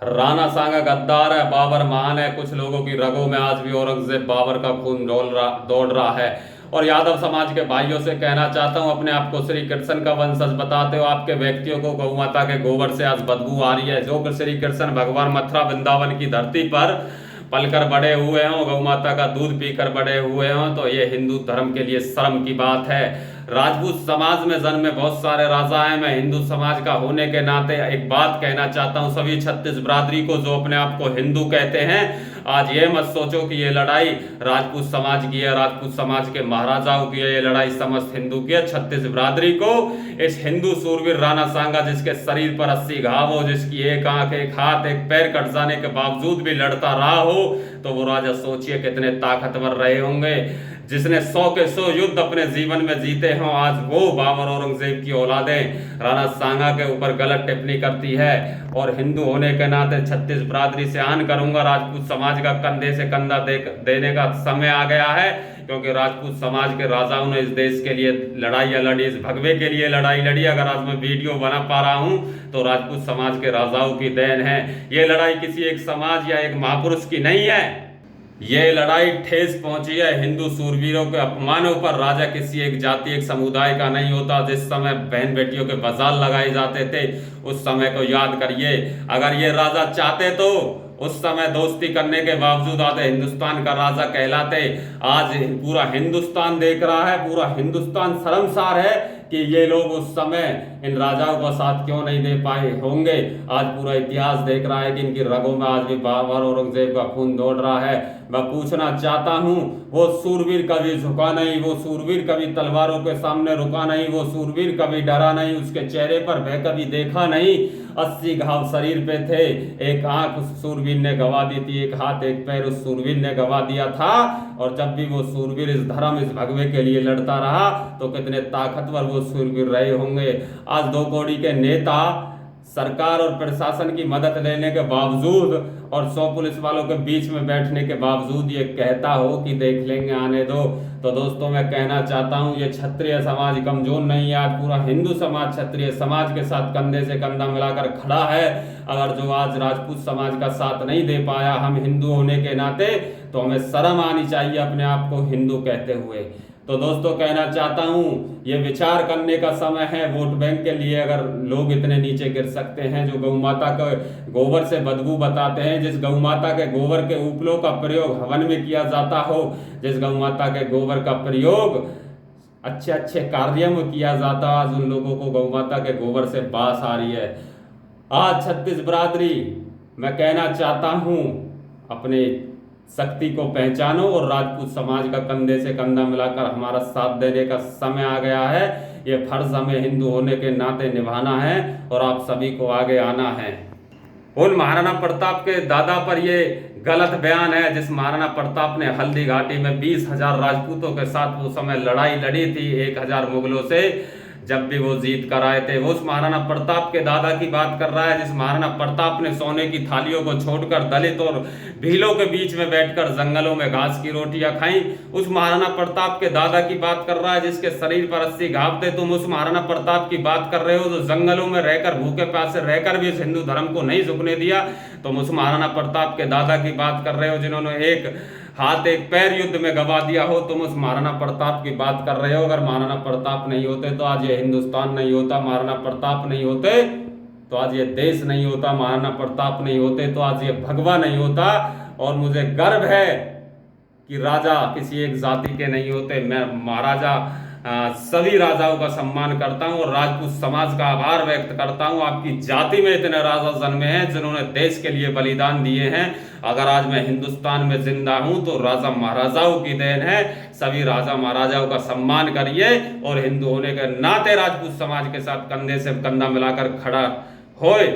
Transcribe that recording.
राणा सांगा गद्दार है, बाबर महान है। कुछ लोगों की रगों में आज भी औरंगजेब बाबर का खून दौड़ रहा है। और यादव समाज के भाइयों से कहना चाहता हूं, अपने आप को श्री कृष्ण का वंशज बताते हो, आपके व्यक्तियों को गौ माता के गोबर से आज बदबू आ रही है। जो कि श्री कृष्ण भगवान मथुरा वृंदावन की धरती पर पलकर बड़े हुए हों, गौ माता का दूध पीकर बड़े हुए हों, तो ये हिंदू धर्म के लिए शर्म की बात है। राजपूत समाज में जन्मे बहुत सारे राजा हैं। मैं हिंदू समाज का होने के नाते एक बात कहना चाहता हूं सभी छत्तीस बिरादरी को, जो अपने आप को हिंदू कहते हैं, आज ये मत सोचो कि ये लड़ाई राजपूत समाज की है, राजपूत समाज के महाराजाओं की है। ये लड़ाई समस्त हिंदू की है। छत्तीस बिरादरी को इस हिंदू सूरवीर राणा सांगा, जिसके शरीर पर 80 घाव हो, जिसकी एक आंख, एक हाथ, एक पैर कट जाने के बावजूद भी लड़ता रहा हो, तो वो राजा सोचिए कितने ताकतवर रहे होंगे। जिसने 100 के 100 युद्ध अपने जीवन में जीते हों, आज वो बाबर औरंगजेब की औलादें राणा सांगा के ऊपर गलत टिप्पणी करती है। और हिंदू होने के नाते छत्तीस बिरादरी से आन करूंगा, राजपूत समाज का कंधे से कंधा देने का समय आ गया है। क्योंकि राजपूत समाज के राजाओं ने इस देश के लिए लड़ाइयाँ लड़ी, इस भगवे के लिए लड़ाई लड़ी। अगर आज मैं वीडियो बना पा रहा हूं तो राजपूत समाज के राजाओं की देन है। ये लड़ाई किसी एक समाज या एक महापुरुष की नहीं है। ये लड़ाई ठेस पहुंची है हिंदू सूरवीरों के अपमानों पर। राजा किसी एक जाति, एक समुदाय का नहीं होता। जिस समय बहन बेटियों के बाजार लगाए जाते थे, उस समय को याद करिए। अगर ये राजा चाहते तो उस समय दोस्ती करने के बावजूद आते हिंदुस्तान का राजा कहलाते। आज पूरा हिंदुस्तान देख रहा है, पूरा हिंदुस्तान शर्मसार है कि ये लोग उस समय इन राजाओं का साथ क्यों नहीं दे पाए होंगे। आज पूरा इतिहास देख रहा है कि इनकी रगों में आज भी बाबर औरंगजेब का खून दौड़ रहा है। मैं पूछना चाहता हूं, वो सूरवीर कभी झुका नहीं, वो सूरवीर कभी तलवारों के सामने रुका नहीं, वो सूरवीर कभी डरा नहीं, उसके चेहरे पर भय कभी देखा नहीं। 80 घाव शरीर पे थे, एक आंख उस सूरवीर ने गवा दी थी, एक हाथ, एक पैर उस सूरवीर ने गवा दिया था। और जब भी वो सूरवीर इस धर्म, इस भगवे के लिए लड़ता रहा, तो कितने ताकतवर वो सूरवीर रहे होंगे। आज 2 कौड़ी के नेता सरकार और प्रशासन की मदद लेने के बावजूद और 100 पुलिस वालों के बीच में बैठने के बावजूद ये कहता हो कि देख लेंगे, आने दो। तो दोस्तों, मैं कहना चाहता हूं, ये क्षत्रिय समाज कमजोर नहीं है। आज पूरा हिंदू समाज क्षत्रिय समाज के साथ कंधे से कंधा मिलाकर खड़ा है। अगर जो आज राजपूत समाज का साथ नहीं दे पाया, हम हिंदू होने के नाते, तो हमें शर्म आनी चाहिए अपने आप को हिंदू कहते हुए। तो दोस्तों, कहना चाहता हूं, ये विचार करने का समय है। वोट बैंक के लिए अगर लोग इतने नीचे गिर सकते हैं, जो गौ माता के गोबर से बदबू बताते हैं, जिस गौ माता के गोबर के उपलों का प्रयोग हवन में किया जाता हो, जिस गौ माता के गोबर का प्रयोग अच्छे अच्छे कार्यों में किया जाता, आज उन लोगों को गौ माता के गोबर से बास आ रही है। आज छत्तीस बिरादरी, मैं कहना चाहता हूं, अपने शक्ति को पहचानो और राजपूत समाज का कंधे से कंधा मिलाकर हमारा साथ देने का समय आ गया है। ये फर्ज हमें हिंदू होने के नाते निभाना है और आप सभी को आगे आना है। उन महाराणा प्रताप के दादा पर ये गलत बयान है, जिस महाराणा प्रताप ने हल्दी घाटी में 20,000 राजपूतों के साथ वो समय लड़ाई लड़ी थी 1,000 मुगलों से, जब भी वो जीत कर आए थे। वो उस महाराणा प्रताप के दादा की बात कर रहा है, जिस महाराणा प्रताप ने सोने की थालियों को छोड़कर दलित और भीलों के बीच में बैठकर जंगलों में घास की रोटियां खाई। उस महाराणा प्रताप के दादा की बात कर रहा है, जिसके शरीर पर 80 घाव थे। तुम उस महाराणा प्रताप की बात कर रहे हो जो जंगलों में रहकर, भूखे प्यासे रहकर भी इस हिंदू धर्म को नहीं झुकने दिया। तुम उस महाराणा प्रताप के दादा की बात कर रहे हो जिन्होंने एक हाथ, एक पैर युद्ध में गवा दिया हो। तुम उस महाराणा प्रताप की बात कर रहे हो। अगर महाराणा प्रताप नहीं होते तो आज ये हिंदुस्तान नहीं होता, महाराणा प्रताप नहीं होते तो आज ये देश नहीं होता, महाराणा प्रताप नहीं होते तो आज ये भगवा नहीं होता। और मुझे गर्व है कि राजा किसी एक जाति के नहीं होते। मैं महाराजा सभी राजाओं का सम्मान करता हूं और राजपूत समाज का आभार व्यक्त करता हूं। आपकी जाति में इतने राजा जन्मे हैं जिन्होंने देश के लिए बलिदान दिए हैं। अगर आज मैं हिंदुस्तान में जिंदा हूं तो राजा महाराजाओं की देन है। सभी राजा महाराजाओं का सम्मान करिए और हिंदू होने के नाते राजपूत समाज के साथ कंधे से कंधा मिलाकर खड़ा होए।